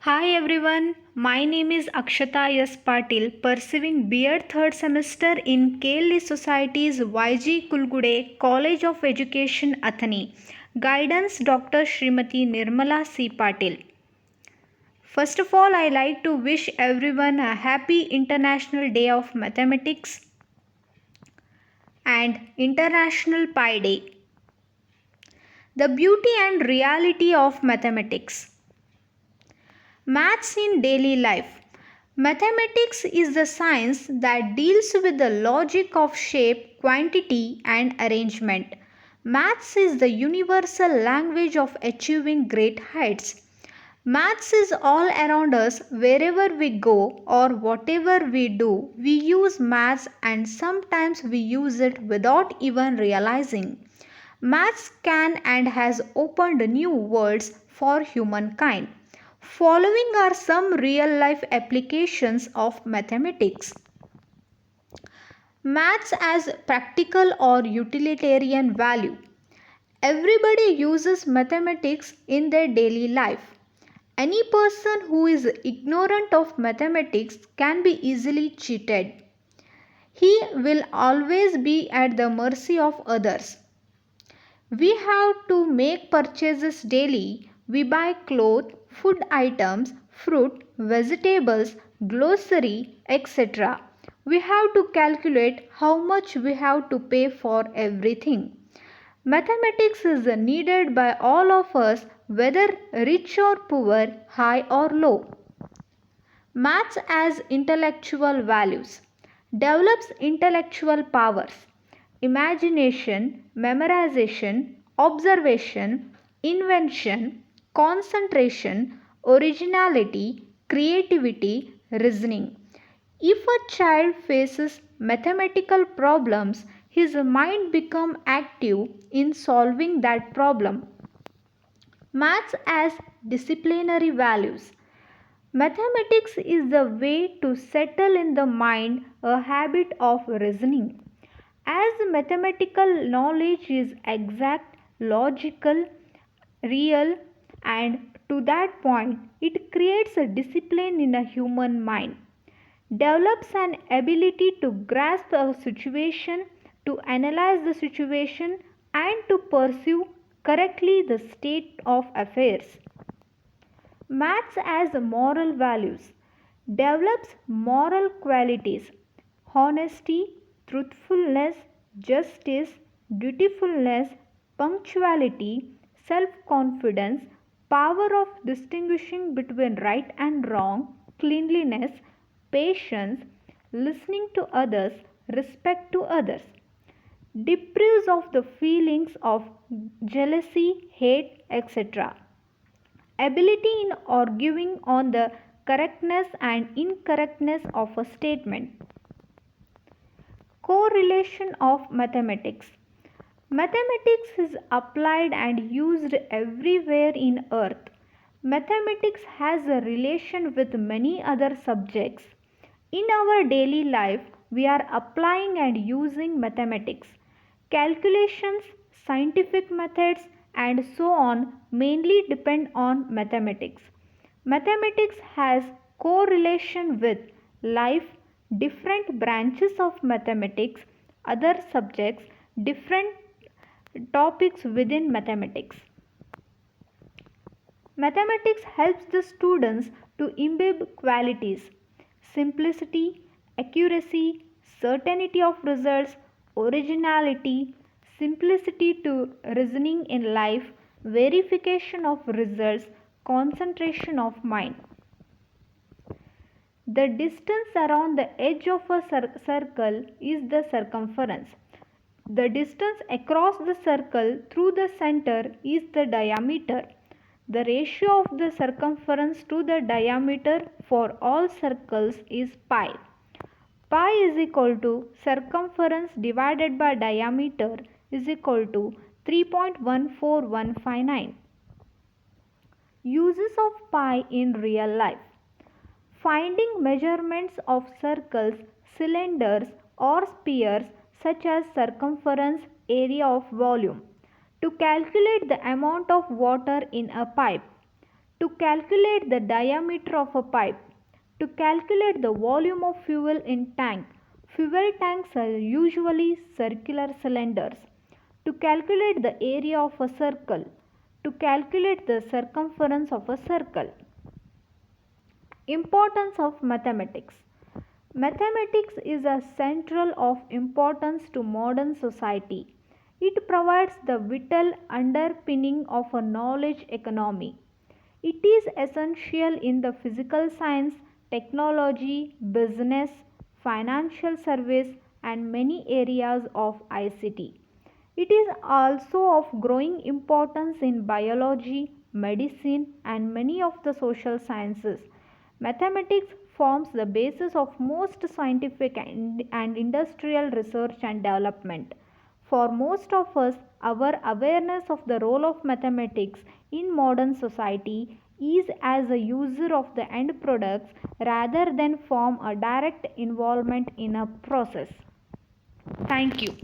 Hi everyone, my name is Akshata S. Patil, pursuing B.Ed third semester in KLE Society's YG Kulgude College of Education, Athani. Guidance Dr. Srimati Nirmala C. Patil. First of all, I like to wish everyone a happy International Day of Mathematics and International Pi Day. The beauty and reality of mathematics. Maths in daily life. Mathematics is the science that deals with the logic of shape, quantity, and arrangement. Maths is the universal language of achieving great heights. Maths is all around us wherever we go or whatever we do. We use maths and sometimes we use it without even realizing. Maths can and has opened new worlds for humankind. Following are some real life applications of mathematics. Maths as practical or utilitarian value. Everybody uses mathematics in their daily life. Any person who is ignorant of mathematics can be easily cheated. He will always be at the mercy of others. We have to make purchases daily. We buy clothes, food items, fruit, vegetables, grocery, etc. We have to calculate how much we have to pay for everything. Mathematics is needed by all of us, whether rich or poor, high or low. Maths as intellectual values develops intellectual powers, imagination, memorization, observation, invention, concentration, originality, creativity, reasoning. If a child faces mathematical problems, his mind becomes active in solving that problem. Maths as disciplinary values. Mathematics is the way to settle in the mind a habit of reasoning. As mathematical knowledge is exact, logical, real, and to that point, it creates a discipline in a human mind, develops an ability to grasp a situation, to analyze the situation, and to pursue correctly the state of affairs. Maths as moral values develops moral qualities, honesty, truthfulness, justice, dutifulness, punctuality, self confidence, power of distinguishing between right and wrong, cleanliness, patience, listening to others, respect to others. Deprives of the feelings of jealousy, hate, etc. Ability in arguing on the correctness and incorrectness of a statement. Correlation of mathematics. Mathematics is applied and used everywhere in earth. Mathematics has a relation with many other subjects. In our daily life, we are applying and using mathematics. Calculations, scientific methods, and so on mainly depend on mathematics. Mathematics has correlation with life, different branches of mathematics, other subjects, different topics within mathematics. Mathematics helps the students to imbibe qualities simplicity, accuracy, certainty of results, originality, simplicity to reasoning in life, verification of results, concentration of mind. The distance around the edge of a circle is the circumference. The distance across the circle through the center is the diameter. The ratio of the circumference to the diameter for all circles is pi. Pi is equal to circumference divided by diameter is equal to 3.14159. Uses of pi in real life. Finding measurements of circles, cylinders, or spheres such as circumference, area of volume. To calculate the amount of water in a pipe. To calculate the diameter of a pipe, to calculate the volume of fuel in tank. Fuel tanks are usually circular cylinders. To calculate the area of a circle, to calculate the circumference of a circle. Importance of mathematics. Mathematics is a central of importance to modern society. It provides the vital underpinning of a knowledge economy. It is essential in the physical science, technology, business, financial service, and many areas of ICT. It is also of growing importance in biology, medicine, and many of the social sciences. Mathematics forms the basis of most scientific and industrial research and development. For most of us, our awareness of the role of mathematics in modern society is as a user of the end products rather than form a direct involvement in a process. Thank you.